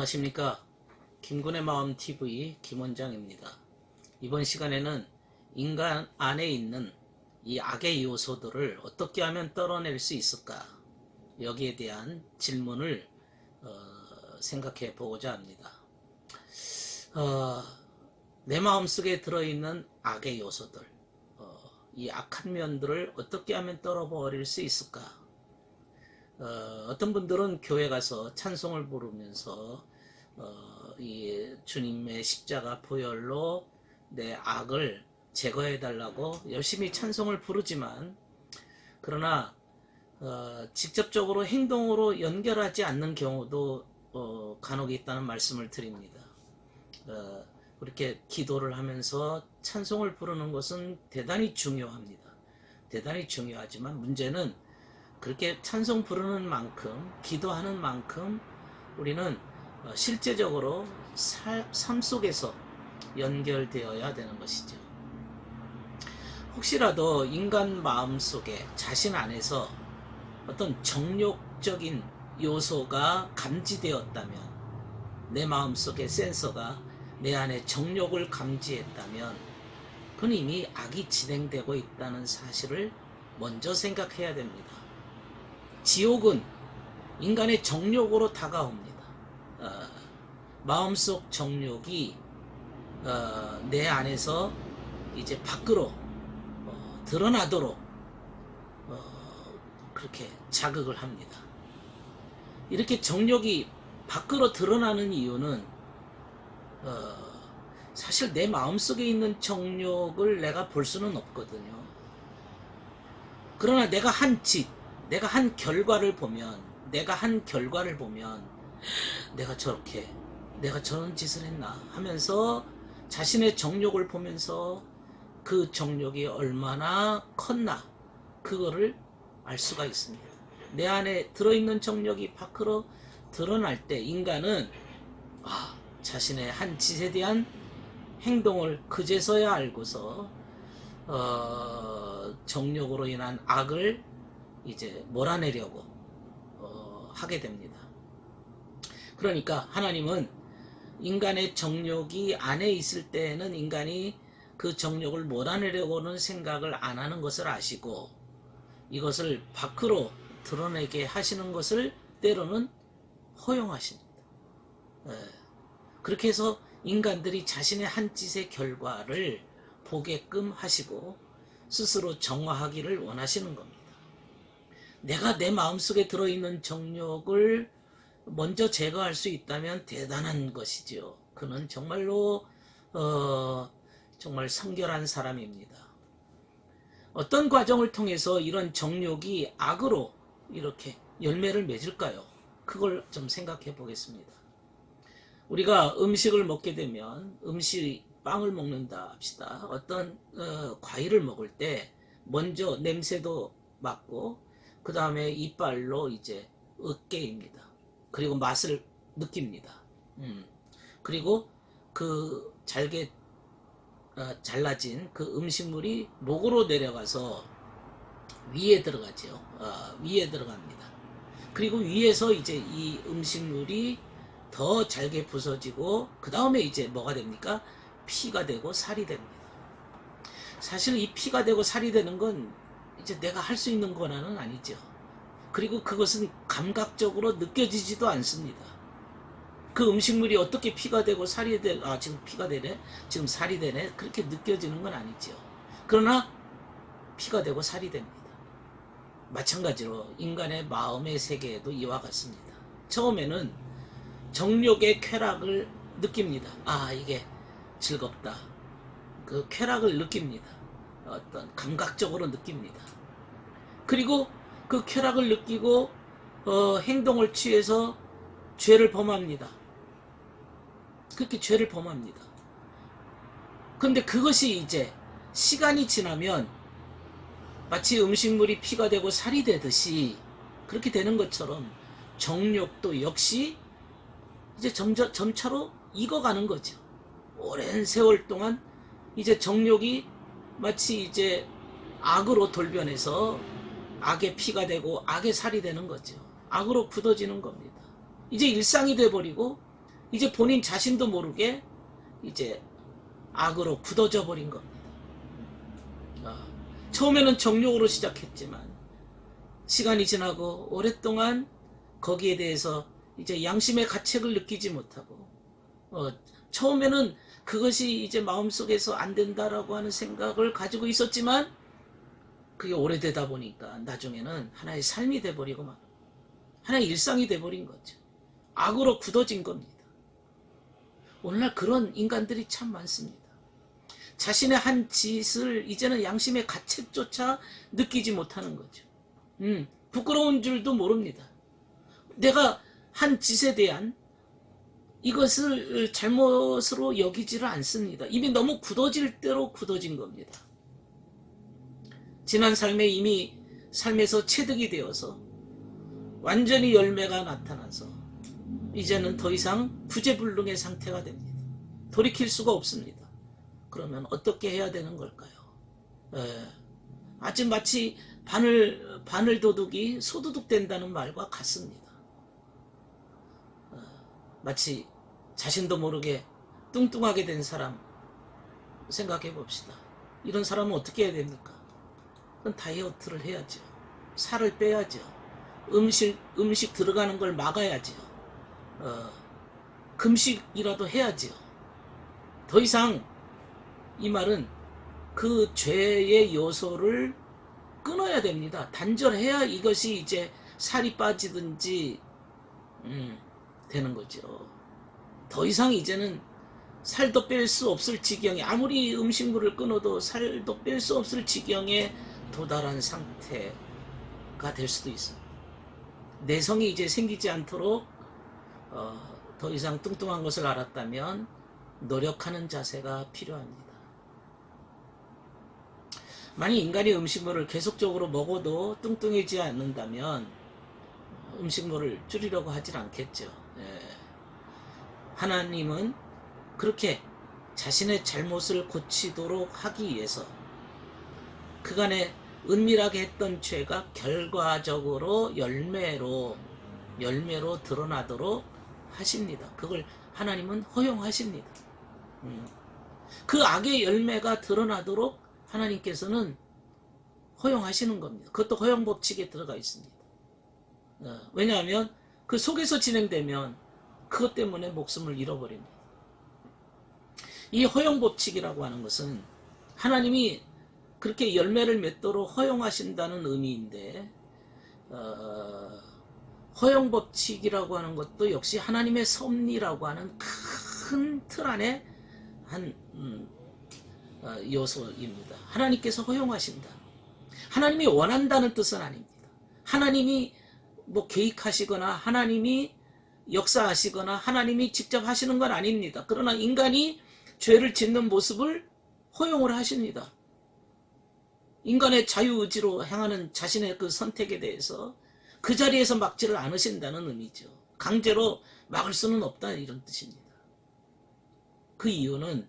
안녕하십니까. 김군의 마음 TV 김원장입니다. 이번 시간에는 인간 안에 있는 이 악의 요소들을 어떻게 하면 떨어낼 수 있을까, 여기에 대한 질문을 생각해 보고자 합니다. 내 마음속에 들어있는 악의 요소들, 이 악한 면들을 어떻게 하면 떨어버릴 수 있을까. 어떤 분들은 교회 가서 찬송을 부르면서 이 주님의 십자가 보혈로 내 악을 제거해 달라고 열심히 찬송을 부르지만, 그러나 직접적으로 행동으로 연결하지 않는 경우도 간혹 있다는 말씀을 드립니다. 그렇게 기도를 하면서 찬송을 부르는 것은 대단히 중요합니다. 대단히 중요하지만 문제는 그렇게 찬송 부르는 만큼, 기도하는 만큼 우리는 실제적으로 삶 속에서 연결되어야 되는 것이죠. 혹시라도 인간 마음 속에, 자신 안에서 어떤 정욕적인 요소가 감지되었다면, 내 마음 속의 센서가 내 안에 정욕을 감지했다면, 그건 이미 악이 진행되고 있다는 사실을 먼저 생각해야 됩니다. 지옥은 인간의 정욕으로 다가옵니다. 마음속 정욕이 내 안에서 이제 밖으로 드러나도록 그렇게 자극을 합니다. 이렇게 정욕이 밖으로 드러나는 이유는 사실 내 마음속에 있는 정욕을 내가 볼 수는 없거든요. 그러나 내가 한 짓, 내가 한 결과를 보면, 내가 저렇게, 내가 저런 짓을 했나 하면서 자신의 정욕을 보면서 그 정욕이 얼마나 컸나, 그거를 알 수가 있습니다. 내 안에 들어있는 정욕이 밖으로 드러날 때 인간은 자신의 한 짓에 대한 행동을 그제서야 알고서 정욕으로 인한 악을 이제 몰아내려고 하게 됩니다. 그러니까 하나님은 인간의 정욕이 안에 있을 때에는 인간이 그 정욕을 몰아내려고는 생각을 안 하는 것을 아시고, 이것을 밖으로 드러내게 하시는 것을 때로는 허용하십니다. 그렇게 해서 인간들이 자신의 한 짓의 결과를 보게끔 하시고 스스로 정화하기를 원하시는 겁니다. 내가 내 마음속에 들어있는 정욕을 먼저 제거할 수 있다면 대단한 것이죠. 그는 정말로 정말 성결한 사람입니다. 어떤 과정을 통해서 이런 정욕이 악으로 이렇게 열매를 맺을까요? 그걸 좀 생각해 보겠습니다. 우리가 음식을 먹게 되면, 빵을 먹는다 합시다. 어떤 과일을 먹을 때 먼저 냄새도 맡고, 그 다음에 이빨로 이제 으깨입니다. 그리고 맛을 느낍니다. 그리고 그 잘게 잘라진 그 음식물이 목으로 내려가서 위에 들어가죠. 위에 들어갑니다. 그리고 위에서 이제 이 음식물이 더 잘게 부서지고, 그 다음에 이제 뭐가 됩니까? 피가 되고 살이 됩니다. 사실 이 피가 되고 살이 되는 건 이제 내가 할 수 있는 권한은 아니죠. 그리고 그것은 감각적으로 느껴지지도 않습니다. 그 음식물이 어떻게 피가 되고 살이 되고, 지금 피가 되네, 지금 살이 되네, 그렇게 느껴지는 건 아니죠. 그러나 피가 되고 살이 됩니다. 마찬가지로 인간의 마음의 세계에도 이와 같습니다. 처음에는 정욕의 쾌락을 느낍니다. 이게 즐겁다. 그 쾌락을 느낍니다. 어떤 감각적으로 느낍니다. 그리고 그 쾌락을 느끼고 행동을 취해서 죄를 범합니다. 그렇게 죄를 범합니다. 그런데 그것이 이제 시간이 지나면 마치 음식물이 피가 되고 살이 되듯이 그렇게 되는 것처럼 정욕도 역시 이제 점차로 익어가는 거죠. 오랜 세월 동안 이제 정욕이 마치 이제 악으로 돌변해서 악의 피가 되고 악의 살이 되는 거죠. 악으로 굳어지는 겁니다. 이제 일상이 돼버리고 이제 본인 자신도 모르게 이제 악으로 굳어져 버린 겁니다. 처음에는 정욕으로 시작했지만 시간이 지나고 오랫동안 거기에 대해서 이제 양심의 가책을 느끼지 못하고 처음에는 그것이 이제 마음속에서 안 된다라고 하는 생각을 가지고 있었지만 그게 오래되다 보니까 나중에는 하나의 삶이 돼버리고 막 하나의 일상이 돼버린 거죠. 악으로 굳어진 겁니다. 오늘날 그런 인간들이 참 많습니다. 자신의 한 짓을 이제는 양심의 가책조차 느끼지 못하는 거죠. 부끄러운 줄도 모릅니다. 내가 한 짓에 대한 이것을 잘못으로 여기지를 않습니다. 이미 너무 굳어질 대로 굳어진 겁니다. 지난 삶에 이미 삶에서 체득이 되어서 완전히 열매가 나타나서 이제는 더 이상 구제불능의 상태가 됩니다. 돌이킬 수가 없습니다. 그러면 어떻게 해야 되는 걸까요? 아주 마치 바늘 도둑이 소도둑 된다는 말과 같습니다. 마치 자신도 모르게 뚱뚱하게 된 사람 생각해 봅시다. 이런 사람은 어떻게 해야 됩니까? 그건 다이어트를 해야죠. 살을 빼야죠. 음식 들어가는 걸 막아야죠. 금식이라도 해야죠. 더 이상 이 말은 그 죄의 요소를 끊어야 됩니다. 단절해야 이것이 이제 살이 빠지든지 되는 거죠. 더 이상 이제는 살도 뺄 수 없을 지경에, 아무리 음식물을 끊어도 살도 뺄 수 없을 지경에 도달한 상태가 될 수도 있습니다. 내성이 이제 생기지 않도록 더 이상 뚱뚱한 것을 알았다면 노력하는 자세가 필요합니다. 만약 인간이 음식물을 계속적으로 먹어도 뚱뚱해지지 않는다면 음식물을 줄이려고 하질 않겠죠. 하나님은 그렇게 자신의 잘못을 고치도록 하기 위해서 그간에 은밀하게 했던 죄가 결과적으로 열매로 드러나도록 하십니다. 그걸 하나님은 허용하십니다. 그 악의 열매가 드러나도록 하나님께서는 허용하시는 겁니다. 그것도 허용 법칙에 들어가 있습니다. 왜냐하면 그 속에서 진행되면 그것 때문에 목숨을 잃어버립니다. 이 허용 법칙이라고 하는 것은 하나님이 그렇게 열매를 맺도록 허용하신다는 의미인데 허용 법칙이라고 하는 것도 역시 하나님의 섭리라고 하는 큰 틀 안에 한 요소입니다. 하나님께서 허용하신다. 하나님이 원한다는 뜻은 아닙니다. 하나님이 뭐 계획하시거나 하나님이 역사하시거나 하나님이 직접 하시는 건 아닙니다. 그러나 인간이 죄를 짓는 모습을 허용을 하십니다. 인간의 자유의지로 행하는 자신의 그 선택에 대해서 그 자리에서 막지를 않으신다는 의미죠. 강제로 막을 수는 없다, 이런 뜻입니다. 그 이유는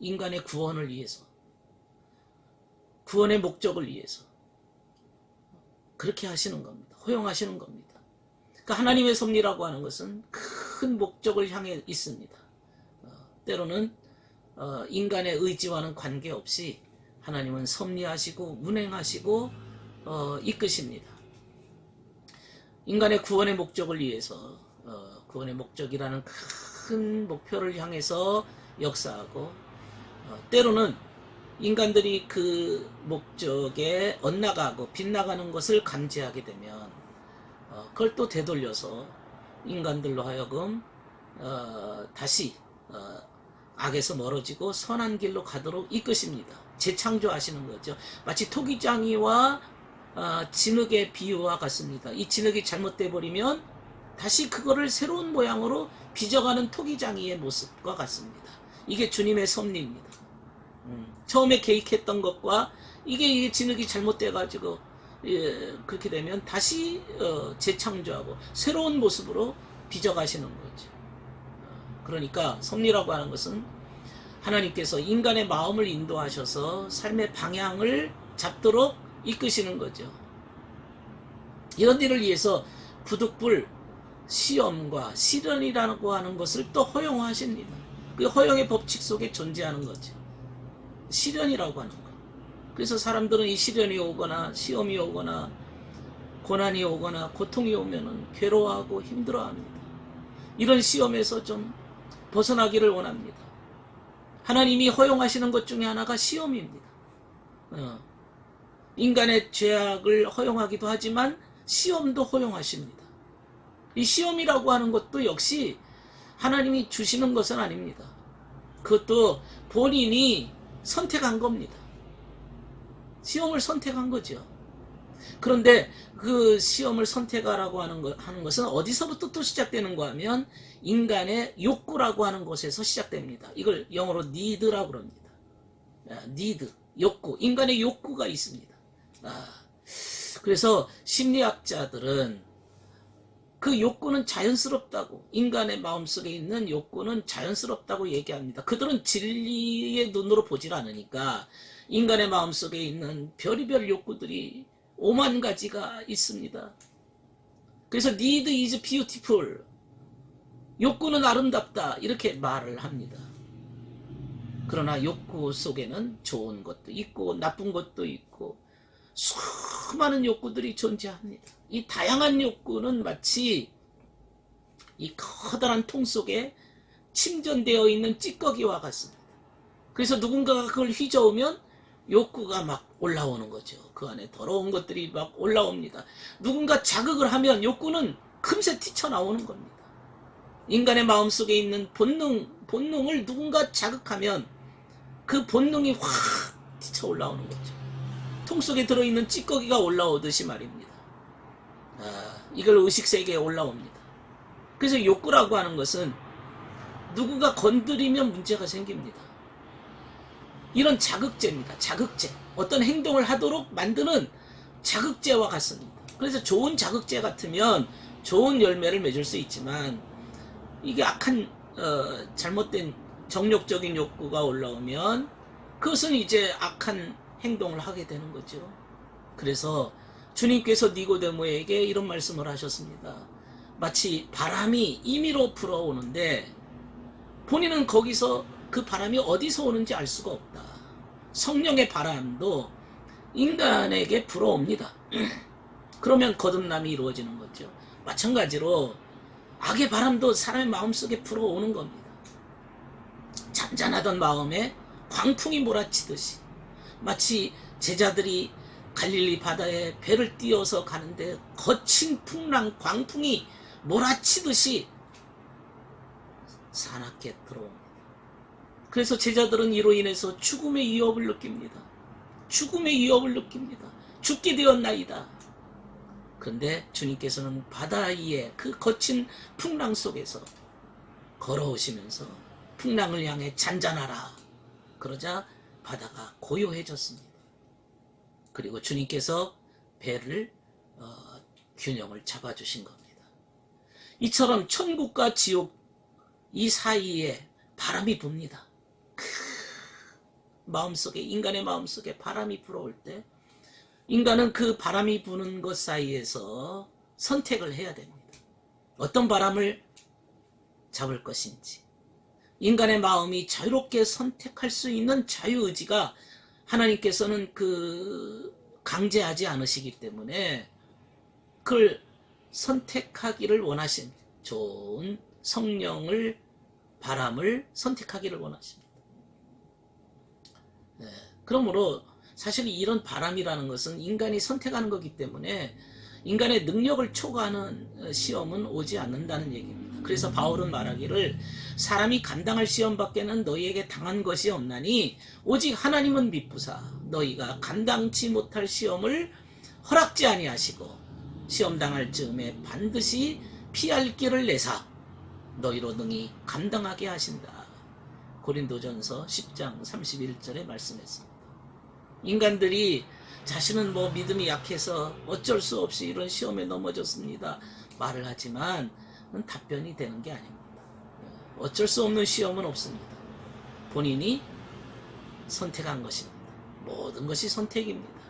인간의 구원을 위해서, 구원의 목적을 위해서 그렇게 하시는 겁니다. 허용하시는 겁니다. 그러니까 하나님의 섭리라고 하는 것은 큰 목적을 향해 있습니다. 때로는 인간의 의지와는 관계없이 하나님은 섭리하시고 운행하시고 이끄십니다. 인간의 구원의 목적을 위해서 구원의 목적이라는 큰 목표를 향해서 역사하고 때로는 인간들이 그 목적에 엇나가고 빗나가는 것을 감지하게 되면 그걸 또 되돌려서 인간들로 하여금 다시 악에서 멀어지고 선한 길로 가도록 이끄십니다. 재창조하시는 거죠. 마치 토기장이와 진흙의 비유와 같습니다. 이 진흙이 잘못돼 버리면 다시 그거를 새로운 모양으로 빚어가는 토기장이의 모습과 같습니다. 이게 주님의 섭리입니다. 처음에 계획했던 것과 이게 진흙이 잘못돼 가지고 그렇게 되면 다시 재창조하고 새로운 모습으로 빚어가시는 거죠. 그러니까 섭리라고 하는 것은 하나님께서 인간의 마음을 인도하셔서 삶의 방향을 잡도록 이끄시는 거죠. 이런 일을 위해서 부득불 시험과 시련이라고 하는 것을 또 허용하십니다. 그 허용의 법칙 속에 존재하는 거죠. 시련이라고 하는 거. 그래서 사람들은 이 시련이 오거나 시험이 오거나 고난이 오거나 고통이 오면은 괴로워하고 힘들어합니다. 이런 시험에서 좀 벗어나기를 원합니다. 하나님이 허용하시는 것 중에 하나가 시험입니다. 인간의 죄악을 허용하기도 하지만 시험도 허용하십니다. 이 시험이라고 하는 것도 역시 하나님이 주시는 것은 아닙니다. 그것도 본인이 선택한 겁니다. 시험을 선택한 거죠. 그런데 그 시험을 선택하라고 하는 것은 어디서부터 또 시작되는가 하면 인간의 욕구라고 하는 것에서 시작됩니다. 이걸 영어로 need라고 합니다. need, 욕구. 인간의 욕구가 있습니다. 그래서 심리학자들은 그 욕구는 자연스럽다고, 인간의 마음속에 있는 욕구는 자연스럽다고 얘기합니다. 그들은 진리의 눈으로 보질 않으니까 인간의 마음속에 있는 별의별 욕구들이 5만 가지가 있습니다. 그래서 need is beautiful, 욕구는 아름답다, 이렇게 말을 합니다. 그러나 욕구 속에는 좋은 것도 있고 나쁜 것도 있고 수많은 욕구들이 존재합니다. 이 다양한 욕구는 마치 이 커다란 통 속에 침전되어 있는 찌꺼기와 같습니다. 그래서 누군가가 그걸 휘저으면 욕구가 막 올라오는 거죠. 그 안에 더러운 것들이 막 올라옵니다. 누군가 자극을 하면 욕구는 금세 튀쳐나오는 겁니다. 인간의 마음속에 있는 본능을 누군가 자극하면 그 본능이 확 튀쳐 올라오는 거죠. 통 속에 들어있는 찌꺼기가 올라오듯이 말입니다. 이걸 의식세계에 올라옵니다. 그래서 욕구라고 하는 것은 누군가 건드리면 문제가 생깁니다. 이런 자극제입니다. 자극제. 어떤 행동을 하도록 만드는 자극제와 같습니다. 그래서 좋은 자극제 같으면 좋은 열매를 맺을 수 있지만 이게 악한 잘못된 정욕적인 욕구가 올라오면 그것은 이제 악한 행동을 하게 되는 거죠. 그래서 주님께서 니고데모에게 이런 말씀을 하셨습니다. 마치 바람이 임의로 불어오는데 본인은 거기서 그 바람이 어디서 오는지 알 수가 없다. 성령의 바람도 인간에게 불어옵니다. 그러면 거듭남이 이루어지는 거죠. 마찬가지로 악의 바람도 사람의 마음속에 불어오는 겁니다. 잔잔하던 마음에 광풍이 몰아치듯이, 마치 제자들이 갈릴리 바다에 배를 띄워서 가는데 거친 풍랑, 광풍이 몰아치듯이 사납게 들어옵니다. 그래서 제자들은 이로 인해서 죽음의 위협을 느낍니다. 죽음의 위협을 느낍니다. 죽게 되었나이다. 그런데 주님께서는 바다 위에 그 거친 풍랑 속에서 걸어오시면서 풍랑을 향해 잔잔하라. 그러자 바다가 고요해졌습니다. 그리고 주님께서 배를 균형을 잡아주신 겁니다. 이처럼 천국과 지옥 이 사이에 바람이 붑니다. 마음속에, 인간의 마음속에 바람이 불어올 때 인간은 그 바람이 부는 것 사이에서 선택을 해야 됩니다. 어떤 바람을 잡을 것인지. 인간의 마음이 자유롭게 선택할 수 있는 자유의지가 하나님께서는 강제하지 않으시기 때문에 그걸 선택하기를 원하십니다. 좋은 성령을, 바람을 선택하기를 원하십니다. 네. 그러므로 사실 이런 바람이라는 것은 인간이 선택하는 거기 때문에 인간의 능력을 초과하는 시험은 오지 않는다는 얘기입니다. 그래서 바울은 말하기를 사람이 감당할 시험밖에는 너희에게 당한 것이 없나니 오직 하나님은 미쁘사 너희가 감당치 못할 시험을 허락지 아니하시고 시험 당할 즈음에 반드시 피할 길을 내사 너희로 능히 감당하게 하신다. 고린도전서 10장 31절에 말씀했습니다. 인간들이 자신은 믿음이 약해서 어쩔 수 없이 이런 시험에 넘어졌습니다 말을 하지만 답변이 되는 게 아닙니다. 어쩔 수 없는 시험은 없습니다. 본인이 선택한 것입니다. 모든 것이 선택입니다.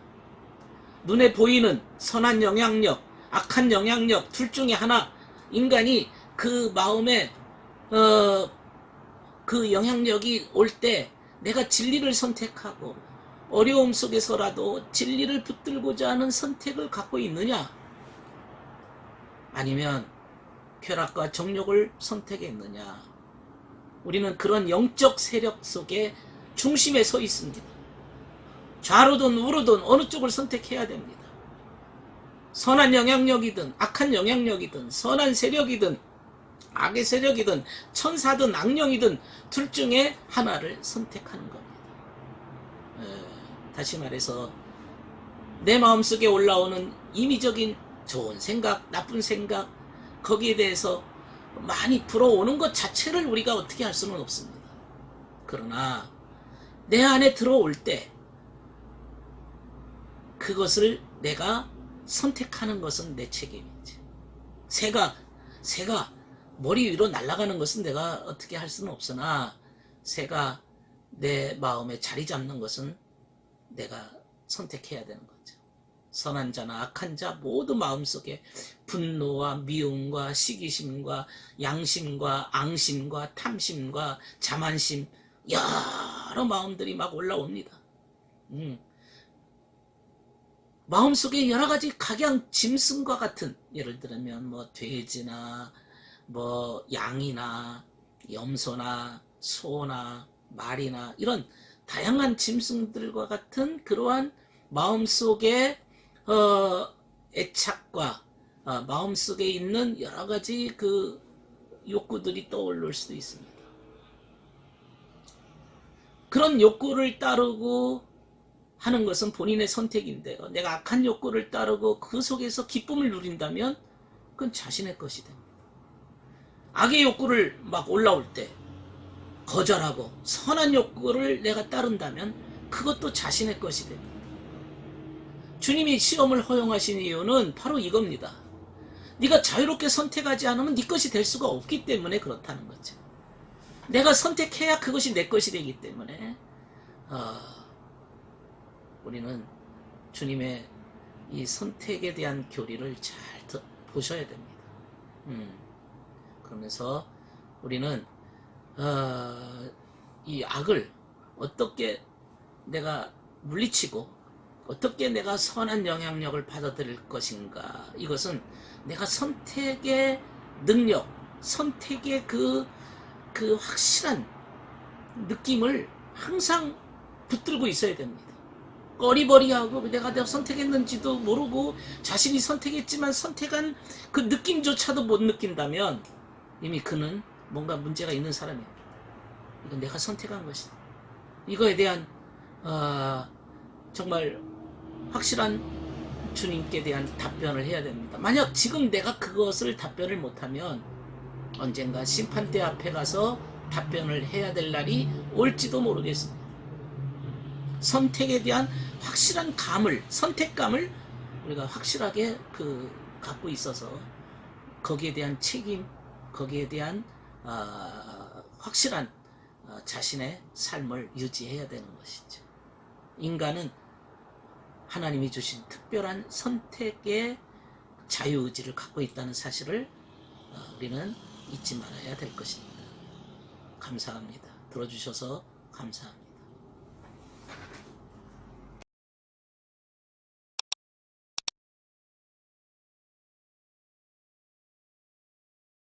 눈에 보이는 선한 영향력, 악한 영향력 둘 중에 하나 인간이 그 마음에 그 영향력이 올 때 내가 진리를 선택하고 어려움 속에서라도 진리를 붙들고자 하는 선택을 갖고 있느냐, 아니면 쾌락과 정욕을 선택했느냐. 우리는 그런 영적 세력 속에 중심에 서 있습니다. 좌로든 우로든 어느 쪽을 선택해야 됩니다. 선한 영향력이든 악한 영향력이든 선한 세력이든 악의 세력이든 천사든 악령이든 둘 중에 하나를 선택하는 겁니다. 다시 말해서 내 마음속에 올라오는 임의적인 좋은 생각, 나쁜 생각, 거기에 대해서 많이 불어오는 것 자체를 우리가 어떻게 할 수는 없습니다. 그러나 내 안에 들어올 때 그것을 내가 선택하는 것은 내 책임이지. 새가 머리 위로 날아가는 것은 내가 어떻게 할 수는 없으나 새가 내 마음에 자리 잡는 것은 내가 선택해야 되는 거죠. 선한 자나 악한 자 모두 마음속에 분노와 미움과 시기심과 양심과 앙심과 탐심과 자만심, 여러 마음들이 막 올라옵니다. 마음속에 여러 가지 각양 짐승과 같은, 예를 들면 뭐 돼지나 뭐 양이나 염소나 소나 말이나 이런 다양한 짐승들과 같은 그러한 마음속에 애착과 마음속에 있는 여러 가지 그 욕구들이 떠오를 수도 있습니다. 그런 욕구를 따르고 하는 것은 본인의 선택인데요. 내가 악한 욕구를 따르고 그 속에서 기쁨을 누린다면 그건 자신의 것이 됩니다. 악의 욕구를 막 올라올 때 거절하고 선한 욕구를 내가 따른다면 그것도 자신의 것이 됩니다. 주님이 시험을 허용하신 이유는 바로 이겁니다. 네가 자유롭게 선택하지 않으면 네 것이 될 수가 없기 때문에 그렇다는 거죠. 내가 선택해야 그것이 내 것이 되기 때문에 우리는 주님의 이 선택에 대한 교리를 잘 보셔야 됩니다. 그러면서 우리는 이 악을 어떻게 내가 물리치고 어떻게 내가 선한 영향력을 받아들일 것인가, 이것은 내가 선택의 능력, 선택의 그 확실한 느낌을 항상 붙들고 있어야 됩니다. 꺼리버리하고 내가 선택했는지도 모르고 자신이 선택했지만 선택한 그 느낌조차도 못 느낀다면 이미 그는 뭔가 문제가 있는 사람입니다. 이건 내가 선택한 것이다. 이거에 대한 정말 확실한 주님께 대한 답변을 해야 됩니다. 만약 지금 내가 그것을 답변을 못하면 언젠가 심판대 앞에 가서 답변을 해야 될 날이 올지도 모르겠습니다. 선택에 대한 확실한 감을, 선택감을 우리가 확실하게 갖고 있어서 거기에 대한 책임, 거기에 대한 확실한 자신의 삶을 유지해야 되는 것이죠. 인간은 하나님이 주신 특별한 선택의 자유의지를 갖고 있다는 사실을 우리는 잊지 말아야 될 것입니다. 감사합니다. 들어주셔서 감사합니다.